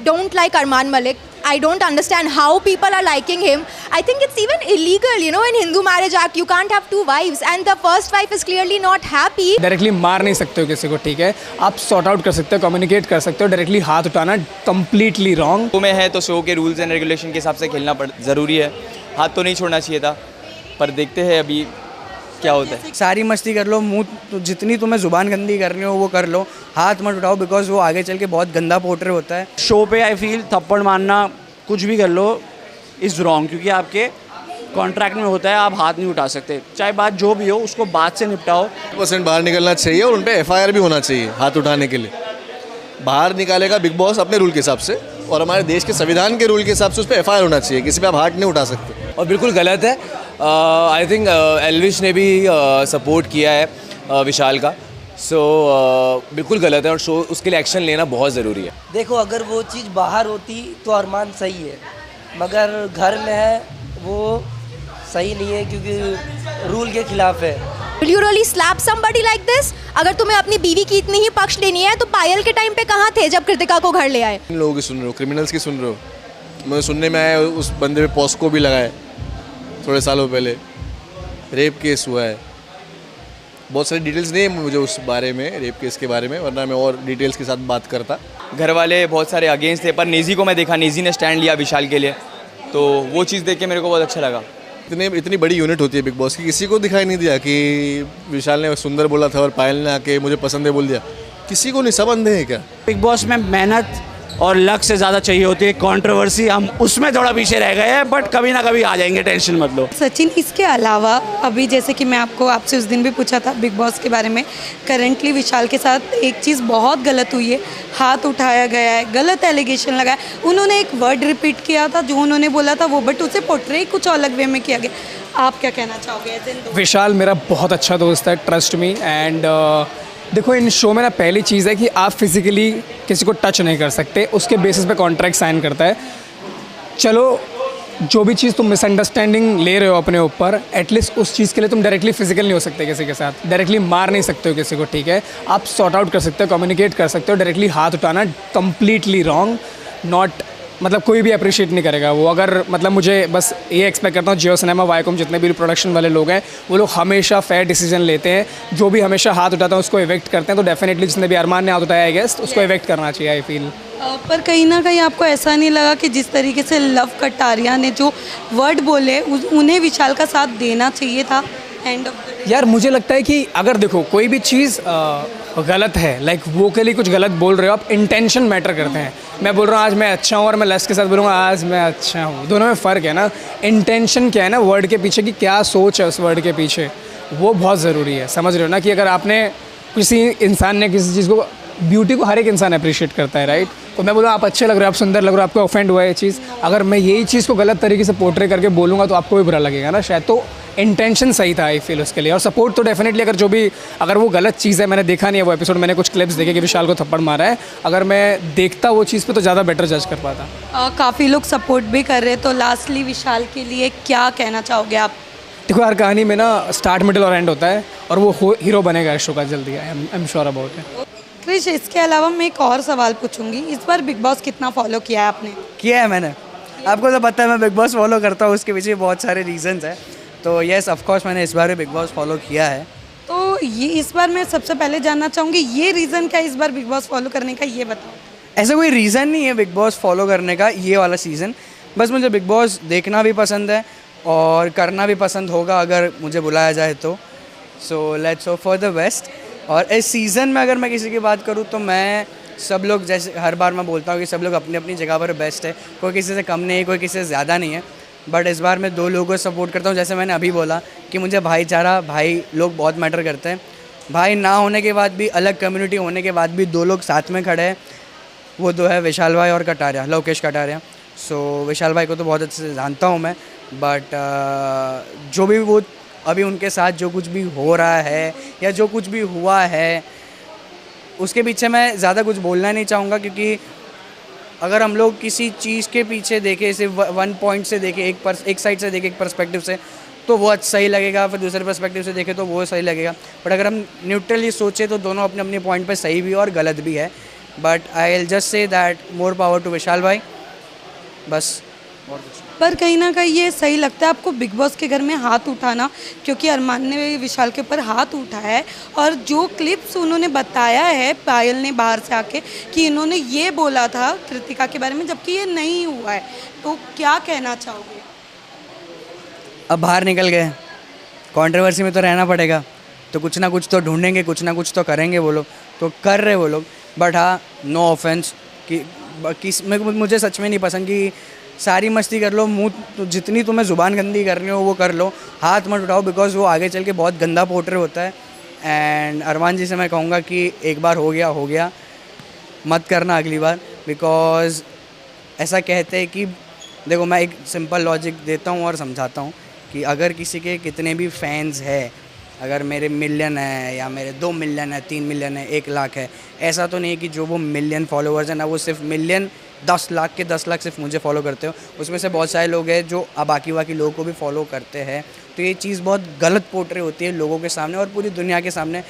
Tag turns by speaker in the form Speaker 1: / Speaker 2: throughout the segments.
Speaker 1: don't like Arman Malik. I don't understand how people are liking him. I think it's even illegal, you know, in Hindu Marriage Act, you can't have two wives, and the first wife is clearly not happy.
Speaker 2: Directly मार नहीं सकते हो किसी को, ठीक है, आप sort out कर सकते हो, कम्युनिकेट कर सकते हो, डायरेक्टली हाथ उठाना कंप्लीटली रॉन्ग।
Speaker 3: शो में है तो शो के रूल्स एंड रेगुलेशन के हिसाब से खेलना ज़रूरी है, हाथ तो नहीं छोड़ना चाहिए था, पर देखते हैं अभी क्या होता है।
Speaker 4: सारी मस्ती कर लो, मुंह तो जितनी तुम्हें ज़ुबान गंदी करनी हो वो कर लो, हाथ मत उठाओ, बिकॉज वो आगे चल के बहुत गंदा पोर्ट्रे होता है।
Speaker 5: शो पे आई फील थप्पड़ मारना कुछ भी कर लो इज़ रॉन्ग, क्योंकि आपके कॉन्ट्रैक्ट में होता है आप हाथ नहीं उठा सकते, चाहे बात जो भी हो उसको बात से निपटाओ।
Speaker 6: % बाहर निकलना चाहिए और उन पर FIR भी होना चाहिए हाथ उठाने के लिए। बाहर निकालेगा बिग बॉस अपने रूल के हिसाब से और हमारे देश के संविधान के रूल के हिसाब से उस पर FIR होना चाहिए, किसी पे आप हाथ नहीं उठा सकते।
Speaker 7: और बिल्कुल गलत है। आई थिंक एल्विश ने भी सपोर्ट किया है विशाल का, सो बिल्कुल गलत है और शो उसके लिए एक्शन लेना बहुत ज़रूरी है।
Speaker 8: देखो, अगर वो चीज़ बाहर होती तो अरमान सही है, मगर घर में है वो सही नहीं है क्योंकि रूल के खिलाफ है।
Speaker 1: Will you really slap somebody like this? अगर तुम्हें अपनी बीवी की इतनी ही पक्ष लेनी है तो पायल के टाइम पे कहाँ थे जब कृतिका को घर ले आए?
Speaker 6: इन लोगों की सुन रहे हो, क्रिमिनल्स की सुन रहे हो। मुझे सुनने में आया उस बंदे पे पॉस्को भी लगाए थोड़े सालों पहले, रेप केस हुआ है। बहुत सारी डिटेल्स नहीं है मुझे उस बारे में, रेप केस के बारे में, वरना मैं और डिटेल्स के साथ बात करता।
Speaker 3: घर वाले बहुत सारे अगेंस्ट थे, पर नेजी को मैं देखा, नेजी ने स्टैंड लिया विशाल के लिए, तो वो चीज़ देख के मेरे को बहुत अच्छा लगा।
Speaker 6: इतनी बड़ी यूनिट होती है बिग बॉस की, किसी को दिखाई नहीं दिया कि विशाल ने सुंदर बोला था और पायल ने आके मुझे पसंद है बोल दिया, किसी को नहीं, सब अंधे हैं क्या?
Speaker 5: बिग बॉस में मेहनत और लक से ज़्यादा चाहिए होती है, कंट्रोवर्सी हम उसमें थोड़ा पीछे रह गए हैं, बट कभी ना कभी आ जाएंगे, टेंशन मत लो।
Speaker 9: सचिन, इसके अलावा अभी जैसे कि मैं आपसे उस दिन भी पूछा था बिग बॉस के बारे में, करेंटली विशाल के साथ एक चीज़ बहुत गलत हुई है, हाथ उठाया गया है, गलत एलिगेशन लगाया, उन्होंने एक वर्ड रिपीट किया था जो उन्होंने बोला था वो, बट उसे पोर्ट्रे कुछ अलग वे में किया गया। आप क्या कहना चाहोगे?
Speaker 2: विशाल मेरा बहुत अच्छा दोस्त है, ट्रस्ट मी, एंड देखो इन शो में ना पहली चीज़ है कि आप फिज़िकली किसी को टच नहीं कर सकते, उसके बेसिस पे कॉन्ट्रैक्ट साइन करता है। चलो जो भी चीज़ तुम मिसअंडरस्टैंडिंग ले रहे हो अपने ऊपर, एटलीस्ट उस चीज़ के लिए तुम डायरेक्टली फिजिकल नहीं हो सकते किसी के साथ, डायरेक्टली मार नहीं सकते हो किसी को, ठीक है, आप सॉर्ट आउट कर सकते हो, कम्युनिकेट कर सकते हो। डायरेक्टली हाथ उठाना कंप्लीटली रॉन्ग, नॉट मतलब कोई भी अप्रिशिएट नहीं करेगा वो। अगर मतलब मुझे बस ये एक्सपेक्ट करता हूँ जियो सिनेमा, वाईकॉम, जितने भी प्रोडक्शन वाले लोग हैं वो लोग हमेशा फेयर डिसीजन लेते हैं, जो भी हमेशा हाथ उठाता है उसको इवेक्ट करते हैं, तो डेफिनेटली जिसने भी अरमान ने हाथ उठाया आई गेस उसको इवेक्ट करना चाहिए, आई फील।
Speaker 9: पर कहीं ना कहीं आपको ऐसा नहीं लगा कि जिस तरीके से लव कटारिया ने जो वर्ड बोले उन्हें विशाल का साथ देना चाहिए था एंड ऑफ द डे?
Speaker 2: यार मुझे लगता है कि अगर देखो कोई भी चीज़ गलत है, लाइक वो के लिए कुछ गलत बोल रहे हो आप, इंटेंशन मैटर करते हैं। मैं बोल रहा हूँ आज मैं अच्छा हूँ और मैं लेस के साथ बोलूँगा आज मैं अच्छा हूँ, दोनों में फ़र्क है ना। इंटेंशन क्या है ना वर्ड के पीछे, कि क्या सोच है उस वर्ड के पीछे, वो बहुत ज़रूरी है, समझ रहे हो ना। कि अगर आपने किसी इंसान ने किसी चीज़ को, ब्यूटी को हर एक इंसान अप्रिशिएट करता है, राइट, तो मैं बोलूँ आप अच्छे लग रहे हो, आप सुंदर लग रहे हो, आपको ऑफेंड हुआ है ये चीज़, अगर मैं यही चीज़ को गलत तरीके से पोर्ट्रे करके बोलूँगा तो आपको भी बुरा लगेगा ना शायद। तो इंटेंशन सही था आई फील उसके लिए, और सपोर्ट तो डेफिनेटली, अगर जो भी अगर वो गलत चीज़ है, मैंने देखा नहीं है वो एपिसोड, मैंने कुछ क्लिप्स देखे कि विशाल को थप्पड़ मारा है, अगर मैं देखता वो चीज़ पे तो ज़्यादा बेटर जज कर पाता।
Speaker 9: काफ़ी लोग सपोर्ट भी कर रहे हैं, तो लास्टली विशाल के लिए क्या कहना चाहोगे आप?
Speaker 2: देखो हर कहानी में ना स्टार्ट, मिडिल और एंड होता है, और वो हीरो बनेगा इस शो का जल्दी, I am sure about it.
Speaker 9: Krish, इसके अलावा मैं एक और सवाल पूछूंगी, इस बार बिग बॉस कितना फॉलो किया है आपने?
Speaker 4: किया है मैंने, आपको तो पता है मैं बिग बॉस फॉलो करता हूँ, उसके पीछे बहुत सारे रीजंस हैं, तो येस ऑफकोर्स मैंने इस बार भी बिग बॉस फॉलो किया है।
Speaker 9: तो ये इस बार मैं सबसे पहले जानना चाहूँगी, ये रीज़न क्या है इस बार बिग बॉस फॉलो करने का, ये बताओ।
Speaker 4: ऐसा कोई रीज़न नहीं है बिग बॉस फॉलो करने का ये वाला सीज़न, बस मुझे बिग बॉस देखना भी पसंद है और करना भी पसंद होगा अगर मुझे बुलाया जाए तो। So let's hope for the best. और इस सीज़न में अगर मैं किसी की बात करूँ तो मैं, सब लोग जैसे हर बार मैं बोलता हूँ कि सब लोग अपनी अपनी जगह पर बेस्ट है, कोई किसी से कम नहीं है, कोई किसी से ज़्यादा नहीं है, बट इस बार मैं 2 लोगों को सपोर्ट करता हूँ। जैसे मैंने अभी बोला कि मुझे भाईचारा, भाई लोग बहुत मैटर करते हैं, भाई ना होने के बाद भी, अलग कम्युनिटी होने के बाद भी 2 लोग साथ में खड़े हैं, वो 2 है विशाल भाई और कटारिया, लोकेश कटारिया। सो विशाल भाई को तो बहुत अच्छे से जानता हूँ मैं, बट जो भी वो अभी उनके साथ जो कुछ भी हो रहा है या जो कुछ भी हुआ है उसके पीछे मैं ज़्यादा कुछ बोलना नहीं चाहूँगा, क्योंकि अगर हम लोग किसी चीज़ के पीछे देखें, सिर्फ 1 पॉइंट से देखें, एक साइड से देखें, एक पर्सपेक्टिव से, तो वो सही लगेगा, फिर दूसरे पर्सपेक्टिव से देखें तो वो सही लगेगा। बट अगर हम न्यूट्रली सोचें तो दोनों अपने अपने पॉइंट पे सही भी है और गलत भी है। But I will just say that more power to Vishal भाई, बस।
Speaker 9: पर कहीं ना कहीं ये सही लगता है आपको बिग बॉस के घर में हाथ उठाना, क्योंकि अरमान ने विशाल के ऊपर हाथ उठाया है और जो क्लिप्स उन्होंने बताया है पायल ने बाहर से आके कि इन्होंने ये बोला था कृतिका के बारे में, जबकि ये नहीं हुआ है, तो क्या कहना चाहोगे?
Speaker 4: अब बाहर निकल गए, कंट्रोवर्सी में तो रहना पड़ेगा, तो कुछ ना कुछ तो ढूंढेंगे, कुछ ना कुछ तो करेंगे वो लोग, तो कर रहे वो लोग। बट हाँ, नो ऑफेंस कि मुझे सच में नहीं पसंद कि सारी मस्ती कर लो, मुँह जितनी तुम्हें ज़ुबान गंदी करनी हो वो कर लो, हाथ मत उठाओ, बिकॉज वो आगे चल के बहुत गंदा पोर्ट्रे होता है। एंड अरमान जी से मैं कहूँगा कि एक बार हो गया, मत करना अगली बार, बिकॉज ऐसा कहते हैं कि देखो, मैं एक सिंपल लॉजिक देता हूँ और समझाता हूँ कि अगर किसी के कितने भी फैंस है, अगर मेरे मिलियन है या मेरे 2 मिलियन है, 3 मिलियन है, 1 लाख है, ऐसा तो नहीं है कि जो वो मिलियन फॉलोअर्स हैं ना, वो सिर्फ मिलियन 10 लाख के 10 लाख सिर्फ मुझे फॉलो करते हो, उसमें से बहुत सारे लोग हैं जो बाकी लोगों को भी फॉलो करते हैं। तो ये चीज़ बहुत गलत पोर्ट्रे होती है लोगों के सामने और पूरी दुनिया के सामने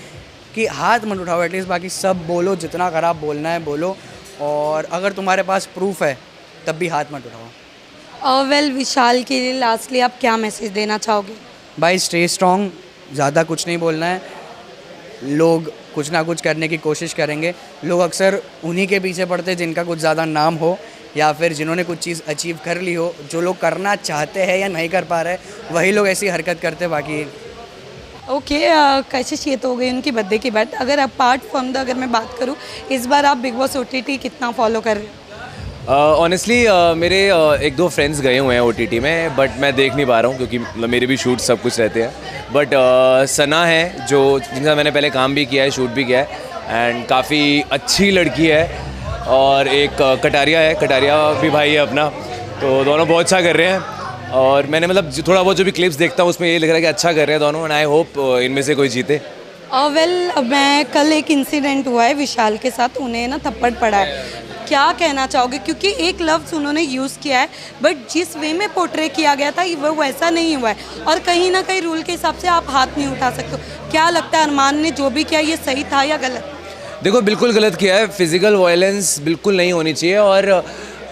Speaker 4: कि हाथ मत उठाओ, एटलीस्ट बाकी सब बोलो, जितना खराब बोलना है बोलो, और अगर तुम्हारे पास प्रूफ है तब भी हाथ मत उठाओ।
Speaker 9: वेल, विशाल के लिए लास्टली आप क्या मैसेज देना चाहोगे?
Speaker 4: भाई स्टे स्ट्रॉन्ग, ज़्यादा कुछ नहीं बोलना है, लोग कुछ ना कुछ करने की कोशिश करेंगे। लोग अक्सर उन्हीं के पीछे पड़ते हैं जिनका कुछ ज़्यादा नाम हो या फिर जिन्होंने कुछ चीज़ अचीव कर ली हो। जो लोग करना चाहते हैं या नहीं कर पा रहे, वही लोग ऐसी हरकत करते। बाकी
Speaker 9: ओके, कशिश ये तो हो गई उनकी बर्थडे की बात। अगर अपार्ट फ्रॉम द अगर मैं बात करूँ, इस बार आप बिग बॉस OTT कितना फॉलो कर रहे हो?
Speaker 7: ऑनेस्टली मेरे 1-2 फ्रेंड्स गए हुए हैं OTT में, बट मैं देख नहीं पा रहा हूँ क्योंकि मेरे भी शूट सब कुछ रहते हैं। बट सना है जो जिनका मैंने पहले काम भी किया है, शूट भी किया है, एंड काफ़ी अच्छी लड़की है, और एक कटारिया भी भाई है अपना, तो दोनों बहुत अच्छा कर रहे हैं। और मैंने मतलब थोड़ा बहुत जो भी क्लिप्स देखता हूँ उसमें ये लग रहा है कि अच्छा कर रहे हैं दोनों, एंड आई होप इनमें से कोई जीते।
Speaker 9: वेल, मैं कल एक इंसिडेंट हुआ है विशाल के साथ, उन्हें ना थप्पड़ पड़ा है, क्या कहना चाहोगे? क्योंकि एक लफ्ज़ उन्होंने यूज़ किया है, बट जिस वे में पोर्ट्रे किया गया था वो वैसा नहीं हुआ है, और कहीं ना कहीं रूल के हिसाब से आप हाथ नहीं उठा सकते। क्या लगता है अरमान ने जो भी किया ये सही था या गलत?
Speaker 7: देखो, बिल्कुल गलत किया है, फिजिकल वायलेंस बिल्कुल नहीं होनी चाहिए, और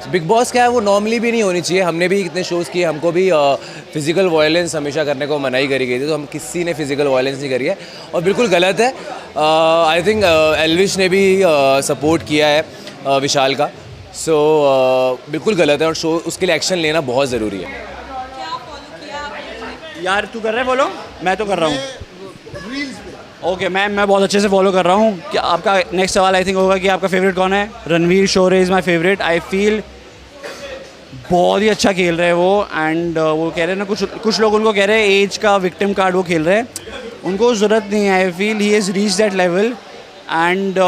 Speaker 7: बिग बॉस क्या है वो नॉर्मली भी नहीं होनी चाहिए। हमने भी कितने शोज़ किए, हमको भी फिजिकल वायलेंस हमेशा करने को मनाही करी गई थी, तो हम किसी ने फिजिकल वायलेंस नहीं करी है, और बिल्कुल गलत है। आई थिंक एल्विश ने भी सपोर्ट किया है विशाल का, सो बिल्कुल गलत है, और शो उसके लिए एक्शन लेना बहुत ज़रूरी है।
Speaker 5: यार तू कर रहा है फॉलो? मैं तो कर रहा हूँ। ओके, मैं बहुत अच्छे से फॉलो कर रहा हूँ। क्या आपका नेक्स्ट सवाल आई थिंक होगा कि आपका फेवरेट कौन है? Ranveer Shorey is my favourite. I feel बहुत ही अच्छा खेल रहे हैं वो, एंड वो कह रहे हैं ना, कुछ लोग उनको कह रहे हैं एज का विक्टिम कार्ड वो खेल रहे हैं, उनको ज़रूरत नहीं है। I feel he has reach that level, and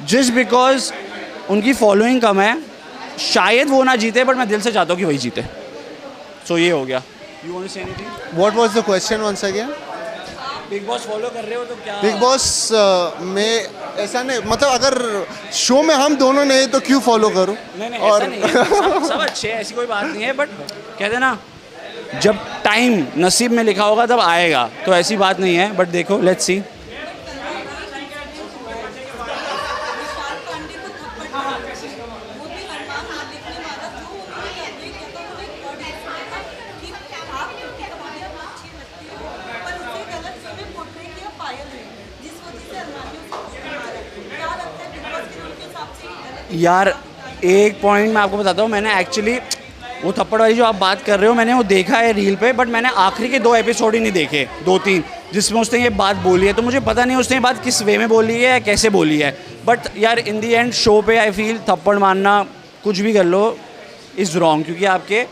Speaker 5: just because उनकी फॉलोइंग कम है, शायद वो ना जीते, बट मैं दिल से चाहता हूँ कि वही जीते। सो ये हो गया। You want to say anything?
Speaker 10: What was the question once again?
Speaker 5: Bigg Boss follow कर रहे हो तो क्या?
Speaker 10: बिग बॉस में ऐसा नहीं, मतलब अगर शो में हम दोनों नहीं तो क्यों फॉलो करूं?
Speaker 5: नहीं और ऐसा नहीं है, सब अच्छे हैं, ऐसी कोई बात नहीं है, बट कहते हैं ना, जब टाइम नसीब में लिखा होगा तब आएगा, तो ऐसी बात नहीं है। बट देखो, लेट्स सी। यार एक पॉइंट मैं आपको बताता हूँ, मैंने एक्चुअली वो थप्पड़ वाली जो आप बात कर रहे हो, मैंने वो देखा है रील पे, बट मैंने आखिरी के 2 एपिसोड ही नहीं देखे, 2-3, जिसमें उसने ये बात बोली है। तो मुझे पता नहीं उसने ये बात किस वे में बोली है या कैसे बोली है, बट यार इन दी एंड शो पे आई फील थप्पड़ मारना कुछ भी कर लो इज़ रॉन्ग, क्योंकि आपके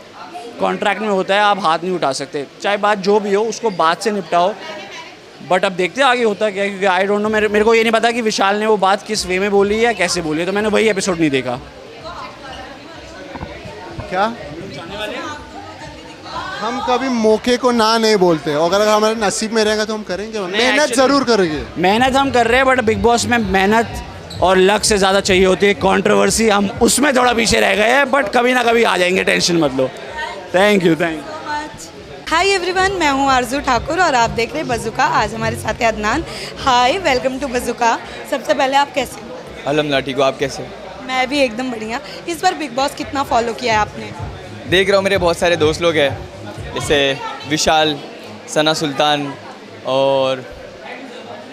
Speaker 5: कॉन्ट्रैक्ट में होता है आप हाथ नहीं उठा सकते, चाहे बात जो भी हो उसको बात से निपटाओ। बट अब देखते हैं आगे होता क्या है, क्योंकि आई डोंट नो, मेरे को ये नहीं पता कि विशाल ने वो बात किस वे में बोली है या कैसे बोली है, तो मैंने वही एपिसोड नहीं देखा।
Speaker 10: क्या हम कभी मौके को ना नहीं बोलते, अगर हमारे नसीब में रहेगा तो हम करेंगे, मेहनत ज़रूर करेंगे।
Speaker 5: मेहनत हम कर रहे हैं, बट बिग बॉस में मेहनत और लक से ज़्यादा चाहिए होती है कंट्रोवर्सी, हम उसमें थोड़ा पीछे रह गए हैं, बट कभी ना कभी आ जाएंगे, टेंशन मत लो। Thank you.
Speaker 9: हाय एवरीवन, मैं हूँ आरजू ठाकुर और आप देख रहे हैं बज़ुका। आज हमारे साथ है अदनान। हाय, वेलकम टू बज़ुका। सबसे पहले आप कैसे?
Speaker 3: अल्हम्दुलिल्लाह ठीक हो, आप कैसे हो?
Speaker 9: मैं भी एकदम बढ़िया। इस बार बिग बॉस कितना फॉलो किया है आपने?
Speaker 3: देख रहा हूँ, मेरे बहुत सारे दोस्त लोग हैं, जैसे विशाल, सना सुल्तान और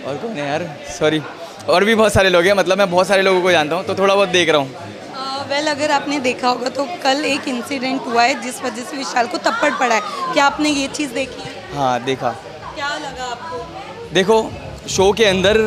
Speaker 3: कौन है यार, सॉरी, और भी बहुत सारे लोग हैं, मतलब मैं बहुत सारे लोगों को जानता हूँ, तो थोड़ा बहुत देख रहा हूँ।
Speaker 9: वेल अगर आपने देखा होगा तो कल एक इंसिडेंट हुआ है जिस वजह से विशाल को थप्पड़ पड़ा है, क्या आपने ये चीज़ देखी है?
Speaker 3: हाँ देखा।
Speaker 9: क्या लगा आपको?
Speaker 3: देखो, शो के अंदर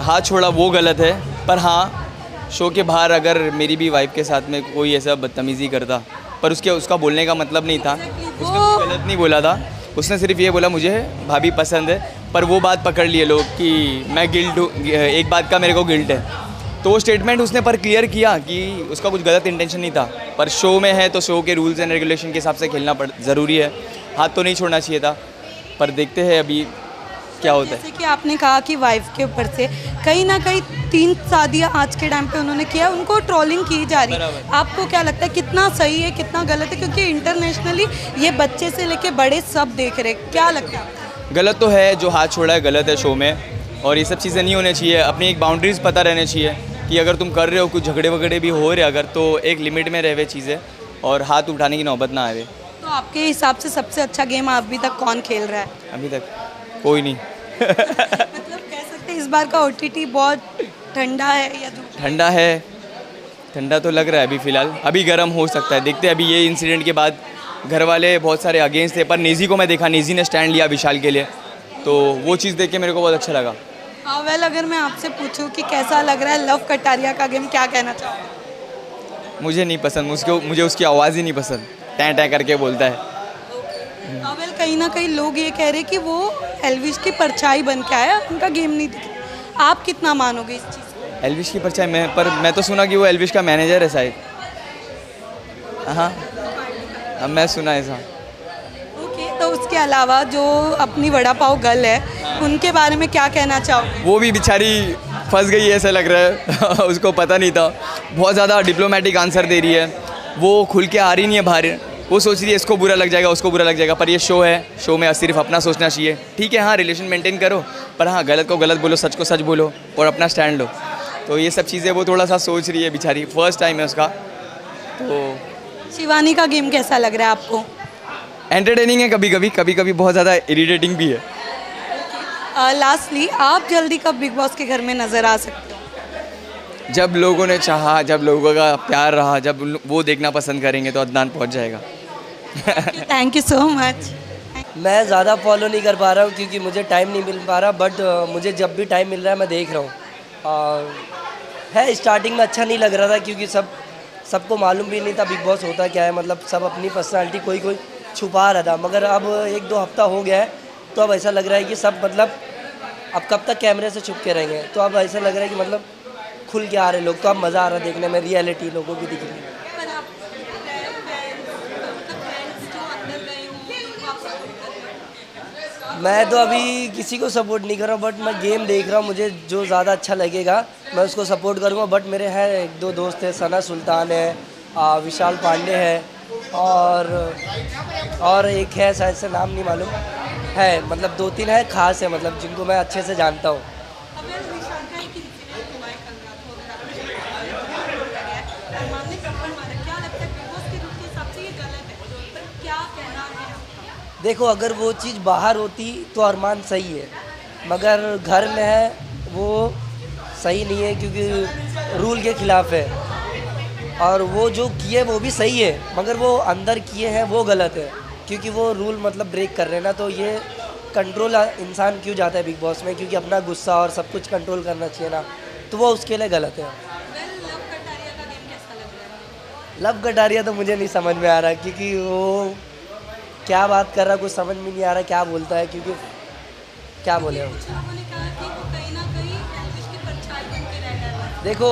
Speaker 3: हाथ छोड़ा वो गलत है, पर हाँ शो के बाहर अगर मेरी भी वाइफ के साथ में कोई ऐसा बदतमीज़ी करता, पर उसका बोलने का मतलब नहीं था, उसने कुछ गलत नहीं बोला था, उसने सिर्फ ये बोला मुझे भाभी पसंद है, पर वो बात पकड़ लिए लोग कि मैं गिल्ट हूँ, एक बात का मेरे को गिल्ट है, तो वो स्टेटमेंट उसने पर क्लियर किया कि उसका कुछ गलत इंटेंशन नहीं था, पर शो में है तो शो के रूल्स एंड रेगुलेशन के हिसाब से खेलना ज़रूरी है, हाथ तो नहीं छोड़ना चाहिए था, पर देखते हैं अभी क्या होता है।
Speaker 9: जैसे कि आपने कहा कि वाइफ के ऊपर से कहीं ना कहीं 3 शादियां आज के टाइम पे उन्होंने किया, उनको ट्रोलिंग की जा रही है, आपको क्या लगता है कितना सही है कितना गलत है? क्योंकि इंटरनेशनली ये बच्चे से लेके बड़े सब देख रहे, क्या लगता है?
Speaker 3: गलत तो है, जो हाथ छोड़ा है गलत है शो में, और ये सब चीज़ें नहीं होनी चाहिए, अपनी एक बाउंड्रीज़ पता रहनी चाहिए कि अगर तुम कर रहे हो, कुछ झगड़े वगड़े भी हो रहे अगर, तो एक लिमिट में रहे चीज़ें और हाथ उठाने की नौबत ना आए।
Speaker 9: तो आपके हिसाब से सबसे अच्छा गेम अभी तक कौन खेल रहा है?
Speaker 3: अभी तक कोई नहीं।
Speaker 9: मतलब कह सकते हैं इस बार का OTT बहुत ठंडा है या
Speaker 3: ठंडा है, ठंडा तो लग रहा है अभी फ़िलहाल, अभी गर्म हो सकता है, देखते हैं। अभी ये इंसिडेंट के बाद घर वाले बहुत सारे अगेंस्ट थे, पर नेज़ी को मैं देखा, नेज़ी ने स्टैंड लिया विशाल के लिए, तो वो चीज़ देख के मेरे को बहुत अच्छा लगा।
Speaker 9: वेल अगर मैं आपसे पूछूं कि कैसा लग रहा है लव कटारिया का गेम, क्या कहना चाहोगे?
Speaker 3: मुझे नहीं पसंद, मुझे उसकी आवाज़ ही नहीं पसंद, टैं टैं करके बोलता है।
Speaker 9: वेल कहीं ना कहीं लोग ये कह रहे कि वो एल्विश की परछाई बन के आया, उनका गेम नहीं दिखा, आप कितना मानोगे इस चीज़ को?
Speaker 3: एल्विश की परछाई में, पर मैं तो सुना कि वो एल्विश का मैनेजर है शायद। हाँ, अब मैं सुना ऐसा।
Speaker 9: तो उसके अलावा जो अपनी वड़ा पाव गर्ल है उनके बारे में क्या कहना चाहोगे?
Speaker 3: वो भी बेचारी फंस गई है ऐसा लग रहा है। उसको पता नहीं था, बहुत ज़्यादा डिप्लोमेटिक आंसर दे रही है, वो खुल के आ रही नहीं है बाहर, वो सोच रही है इसको बुरा लग जाएगा उसको बुरा लग जाएगा, पर ये शो है, शो में सिर्फ अपना सोचना चाहिए। ठीक है, हाँ रिलेशन मेंटेन करो, पर हाँ गलत को गलत बोलो, सच को सच बोलो और अपना स्टैंड लो, तो ये सब चीज़ें वो थोड़ा सा सोच रही है बेचारी, फर्स्ट टाइम है उसका। तो
Speaker 9: शिवानी का गेम कैसा लग रहा है आपको?
Speaker 3: एंटरटेनिंग है, कभी कभी बहुत ज़्यादा इरिटेटिंग भी है।
Speaker 9: लास्टली आप जल्दी कब बिग बॉस के घर में नज़र आ सकते हो?
Speaker 3: जब लोगों ने चाहा, जब लोगों का प्यार रहा, जब वो देखना पसंद करेंगे तो अदनान पहुंच जाएगा।
Speaker 9: Thank you so much.
Speaker 8: मैं ज़्यादा फॉलो नहीं कर पा रहा हूँ क्योंकि मुझे टाइम नहीं मिल पा रहा, बट मुझे जब भी टाइम मिल रहा है मैं देख रहा हूँ। और है स्टार्टिंग में अच्छा नहीं लग रहा था क्योंकि सबको मालूम भी नहीं था बिग बॉस होता क्या है, मतलब सब अपनी पर्सनालिटी कोई छुपा रहा था, मगर अब 1-2 हफ्ता हो गया है तो अब ऐसा लग रहा है कि सब मतलब अब कब तक कैमरे से छुप के रहेंगे, तो अब ऐसा लग रहा है कि मतलब खुल के आ रहे लोग, तो अब मज़ा आ रहा है देखने में, रियलिटी लोगों की दिख रही है। मैं तो अभी किसी को सपोर्ट नहीं कर रहा हूँ, बट मैं गेम देख रहा हूँ, मुझे जो ज़्यादा अच्छा लगेगा मैं उसको सपोर्ट करूँगा। बट मेरे हैं 1-2 दोस्त हैं, सना सुल्तान है, विशाल पांडे है, और एक है शायद से नाम नहीं मालूम है, मतलब 2-3 है खास है, मतलब जिनको मैं अच्छे से जानता हूँ। देखो अगर वो चीज़ बाहर होती तो अरमान सही है, मगर घर में है वो सही नहीं है क्योंकि रूल के ख़िलाफ़ है, और वो जो किए वो भी सही है मगर वो अंदर किए हैं वो गलत है, क्योंकि वो रूल मतलब ब्रेक कर रहे हैं ना, तो ये कंट्रोल इंसान क्यों जाता है बिग बॉस में, क्योंकि अपना गुस्सा और सब कुछ कंट्रोल करना चाहिए ना, तो वो उसके लिए गलत है। लव कटारिया तो मुझे नहीं समझ में आ रहा क्योंकि वो क्या बात कर रहा है कुछ समझ में नहीं आ रहा क्या बोलता है, क्योंकि क्या बोले हम। देखो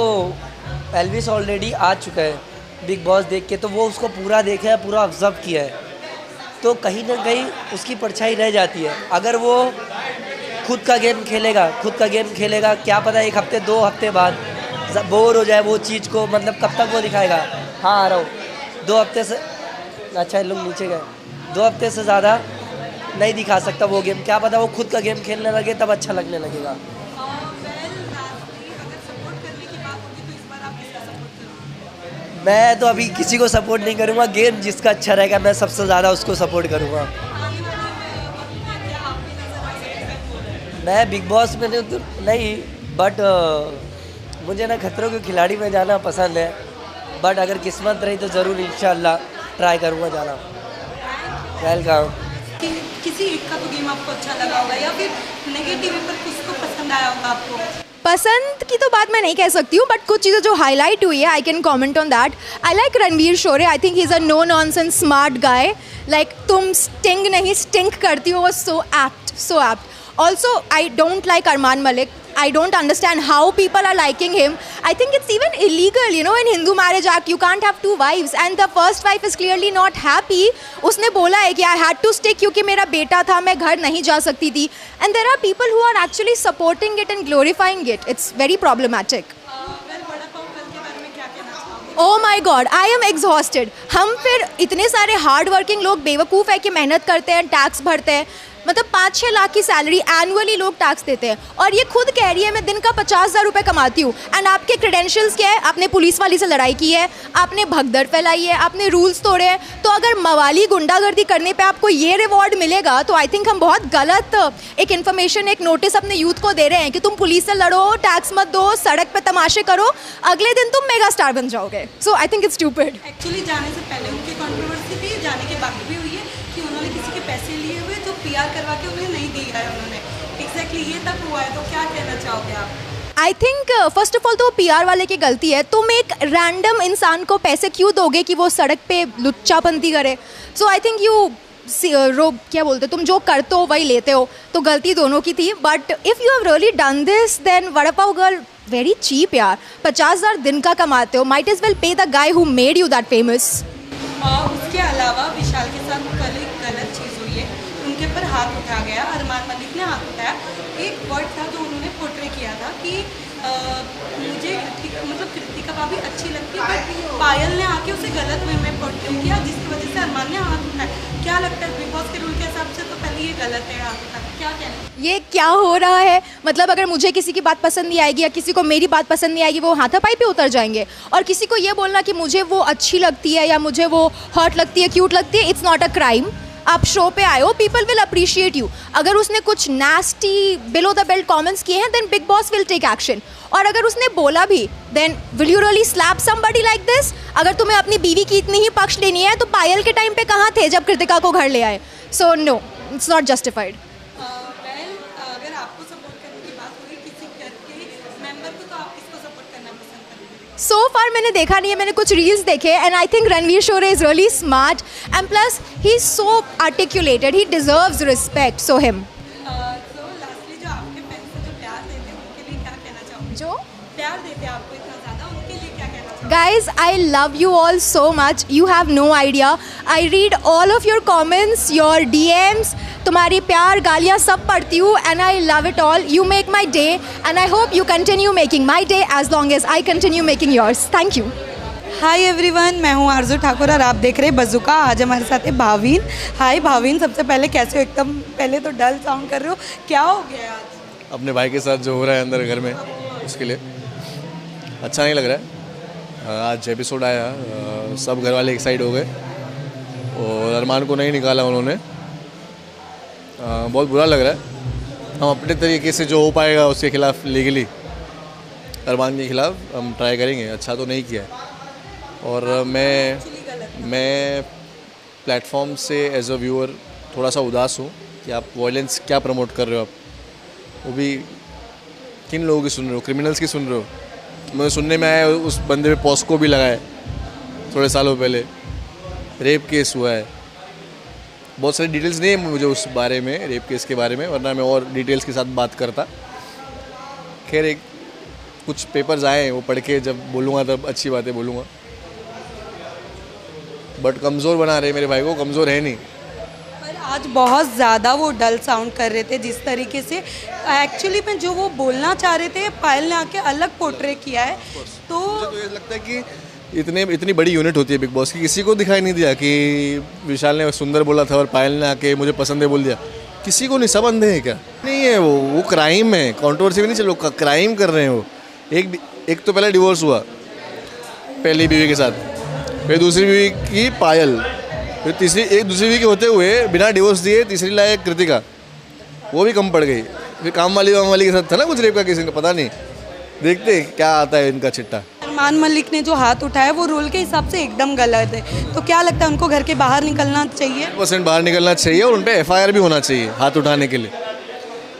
Speaker 8: एल्विस ऑलरेडी आ चुका है बिग बॉस देख के, तो वो उसको पूरा देखा है, पूरा ऑब्जर्व किया है, तो कहीं ना कहीं उसकी परछाई रह जाती है। अगर वो खुद का गेम खेलेगा क्या पता 1 हफ्ते 2 हफ्ते बाद बोर हो जाए वो चीज़ को, मतलब कब तक वो दिखाएगा। हाँ आ रहा हूँ 2 हफ्ते से, अच्छा लोग नीचे गए, 2 हफ्ते से ज़्यादा नहीं दिखा सकता वो गेम, क्या पता वो खुद का गेम खेलने लगे तब अच्छा लगने लगेगा। मैं तो अभी किसी को सपोर्ट नहीं करूँगा, गेम जिसका अच्छा रहेगा मैं सबसे ज़्यादा उसको सपोर्ट करूँगा। मैं बिग बॉस में तो नहीं, बट मुझे ना खतरों के खिलाड़ी में जाना पसंद है, बट अगर किस्मत रही तो ज़रूर इंशाल्लाह ट्राई करूँगा जाना। वेलकम।
Speaker 9: किसी एक का तो गेम आपको अच्छा लगा होगा या फिर नेगेटिव पर कुछ तो पसंद आया होगा आपको?
Speaker 1: पसंद की तो बात मैं नहीं कह सकती हूँ, बट कुछ चीज़ें जो हाईलाइट हुई है I can comment on that. I like Ranveer Shorey, I think he is a no nonsense smart guy. Like तुम स्टिंग नहीं स्टिंक करती हो, so apt, so apt. Also, I don't like Arman Malik. I don't understand how people are liking him. I think it's even illegal, you know, in Hindu Marriage Act, you can't have two wives. And the first wife is clearly not happy. उसने बोला है कि I had to stay क्योंकि मेरा बेटा था, मैं घर नहीं जा सकती थी. And there are people who are actually supporting it and glorifying it. It's very problematic. Oh my God, I am exhausted. हम फिर इतने सारे हार्ड वर्किंग लोग बेवकूफ़ है कि मेहनत करते हैं, टैक्स भरते हैं, मतलब 5-6 लाख की सैलरी एनुअली लोग टैक्स देते हैं, और ये खुद कह रही है मैं दिन का 50,000 रुपये कमाती हूँ। एंड आपके क्रेडेंशियल्स क्या है? आपने पुलिस वाली से लड़ाई की है, आपने भगदड़ फैलाई है, आपने रूल्स तोड़े हैं। तो अगर मवाली गुंडागर्दी करने पे आपको ये रिवॉर्ड मिलेगा तो आई थिंक हम बहुत गलत एक इन्फॉर्मेशन, एक नोटिस अपने यूथ को दे रहे हैं कि तुम पुलिस से लड़ो, टैक्स मत दो, सड़क पे तमाशे करो, अगले दिन तुम मेगा स्टार बन जाओगे। So I think it's stupid.
Speaker 9: Actually जाने से पहले उनकी कंट्रोवर्सी थी, जाने के बाद भी हुई है कि उन्होंने किसी के पैसे लिए हुए जो पीआर करवा के उन्हें नहीं दिया है उन्होंने। एग्जैक्टली ये तक हुआ है, तो क्या कहना चाहोगे आप?
Speaker 1: I think first of all तो पीआर वाले की गलती है। तुम एक रैंडम इंसान को पैसे क्यों दोगे कि वो सड़क पे लुच्चापंती करे? सो आई थिंक यू क्या बोलते, तुम जो करते हो वही लेते हो, तो गलती दोनों की थी। But if you have really done this then vada pav girl very cheap यार। 50,000 दिन का कमाते हो, might is well pay the guy who made you that famous.
Speaker 9: उसके अलावा विशाल के साथ कल एक गलत चीज़ हुई है, उनके पर हाथ उठा गया, अरमान मलिक ने हाथ उठाया। एक वर्ड था जो उन्होंने पोर्ट्रे किया था कि मुझे कृतिका भाभी अच्छी लगती है, बट पायल ने आके उसे गलत वे में पोर्ट्रे किया, जिसकी वजह से अरमान ने हाथ उठाया। क्या लगता है बिग बॉस के रूल के हिसाब से तो पहले ये गलत है हाथ उठाना, क्या कहना?
Speaker 1: ये क्या हो रहा है? मतलब अगर मुझे किसी की बात पसंद नहीं आएगी या किसी को मेरी बात पसंद नहीं आएगी, वो हाथापाई पे उतर जाएंगे। और किसी को ये बोलना कि मुझे वो अच्छी लगती है या मुझे वो हॉट लगती है, क्यूट लगती है, इट्स नॉट अ क्राइम। आप शो पे आए हो, पीपल विल अप्रिशिएट यू। अगर उसने कुछ nasty below the belt comments किए हैं then Bigg Boss will take action. और अगर उसने बोला भी then will you really slap somebody like this? अगर तुम्हें अपनी बीवी की इतनी ही पक्ष लेनी है तो पायल के टाइम पे कहाँ थे जब कृतिका को घर ले आए? So no, it's not justified.
Speaker 9: अगर आपको सपोर्ट करने की बात होगी किसी घर के मेंबर को, तो आप किसको सपोर्ट करना पसंद करेंगे?
Speaker 1: सो फार मैंने देखा नहीं है, मैंने कुछ रील्स देखे and I think Ranveer Shorey is really smart and plus he is so articulated, he deserves respect, saw him.
Speaker 9: तो लास्टली जो आपके फैंस जो प्यार देते हैं उनके लिए क्या कहना चाहोगे?
Speaker 1: जो
Speaker 9: प्यार देते हैं आपको इतना ज़्यादा, उनके लिए क्या कहना चाहोगे?
Speaker 1: Guys, I love you all so much. You have no idea. I read all of your comments, your DMs. तुम्हारी प्यार गालियाँ सब पढ़ती हूँ and I love it all. You make my day and I hope you continue making my day as long as I continue making yours. Thank you.
Speaker 9: Hi everyone, मैं हूँ आरजू ठाकुर और आप देख रहे हैं बज़ुका। आज हमारे साथ है भावीन। हाय भावीन, सबसे पहले कैसे हो? एकदम पहले तो डल साउंड कर रहे हो, क्या हो गया आज?
Speaker 6: अपने भाई के साथ जो हो रहा है अंदर घर में, उसके लिए अच्छा नहीं लग रहा है। आज एपिसोड आया, सब घर वाले एक साइड हो गए और अरमान को नहीं निकाला उन्होंने। बहुत बुरा लग रहा है। हम अपने तरीके से जो हो पाएगा उसके खिलाफ लीगली, अरमान के खिलाफ हम ट्राई करेंगे। अच्छा तो नहीं किया है। और मैं प्लेटफॉर्म से एज अ व्यूअर थोड़ा सा उदास हूँ कि आप वॉयलेंस क्या प्रमोट कर रहे हो। आप वो भी किन लोगों की सुन रहे हो? क्रिमिनल्स की सुन रहे हो? मुझे सुनने में आया उस बंदे पे पॉस्को भी लगाए थोड़े सालों पहले, रेप केस हुआ है। बहुत सारी डिटेल्स नहीं है मुझे उस बारे में, रेप केस के बारे में, वरना मैं और डिटेल्स के साथ बात करता। खैर, एक कुछ पेपर्स आए हैं, वो पढ़ के जब बोलूँगा तब अच्छी बातें बोलूँगा। बट कमज़ोर बना रहे मेरे भाई को, कमज़ोर है नहीं।
Speaker 9: पर आज बहुत ज़्यादा वो डल साउंड कर रहे थे जिस तरीके से एक्चुअली में जो वो बोलना चाह रहे थे पायल ने आके अलग पोर्ट्रे किया है। तो
Speaker 6: मुझे तो ये लगता है कि इतनी बड़ी यूनिट होती है बिग बॉस की, किसी को दिखाई नहीं दिया कि विशाल ने सुंदर बोला था और पायल ने आके मुझे पसंद है बोल दिया। किसी को नहीं, सब अंधे हैं क्या? नहीं है वो क्राइम है, कंट्रोवर्सी भी नहीं चलो, क्राइम कर रहे हैं वो। एक तो पहले डिवोर्स हुआ पहली बीवी के साथ, फिर दूसरी बीवी की पायल, फिर तीसरी एक दूसरी बीवी के होते हुए बिना डिवोर्स दिए तीसरी लायक कृतिका, वो भी कम पड़ गई। फिर काम वाली के साथ था ना कुछ रेप का केस इनका, पता नहीं, देखते क्या आता है इनका चिट्टा।
Speaker 9: अरमान मलिक ने जो हाथ उठाया वो रूल के हिसाब से एकदम गलत है, तो क्या लगता है उनको घर के बाहर निकलना चाहिए?
Speaker 6: 100% बाहर निकलना चाहिए और उन पर FIR भी होना चाहिए हाथ उठाने के लिए।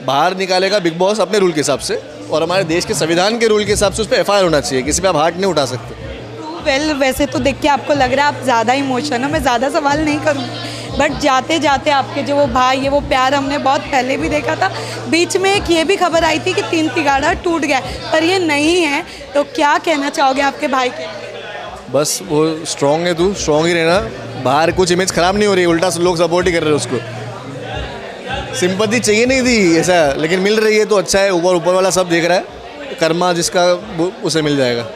Speaker 6: बाहर निकालेगा बिग बॉस अपने रूल के हिसाब से, और हमारे देश के संविधान के रूल के हिसाब से उस पर FIR होना चाहिए, किसी पे आप हाथ नहीं उठा सकते।
Speaker 9: वेल वैसे तो देख के आपको लग रहा है आप ज़्यादा इमोशनल हो, मैं ज़्यादा सवाल नहीं करूँगी, बट जाते जाते आपके जो वो भाई है वो प्यार हमने बहुत पहले भी देखा था। बीच में एक ये भी खबर आई थी कि 3 तिगाड़ा टूट गया, पर ये नहीं है, तो क्या कहना चाहोगे आपके भाई के?
Speaker 6: बस वो स्ट्रॉन्ग है, तू स्ट्रॉन्ग ही रहना, बाहर कुछ इमेज खराब नहीं हो रही, उल्टा लोग सपोर्ट ही कर रहे हैं उसको। सिंपैथी चाहिए नहीं थी ऐसा, लेकिन मिल रही है तो अच्छा है, ऊपर वाला सब देख रहा है, कर्मा जिसका वो उसे मिल जाएगा।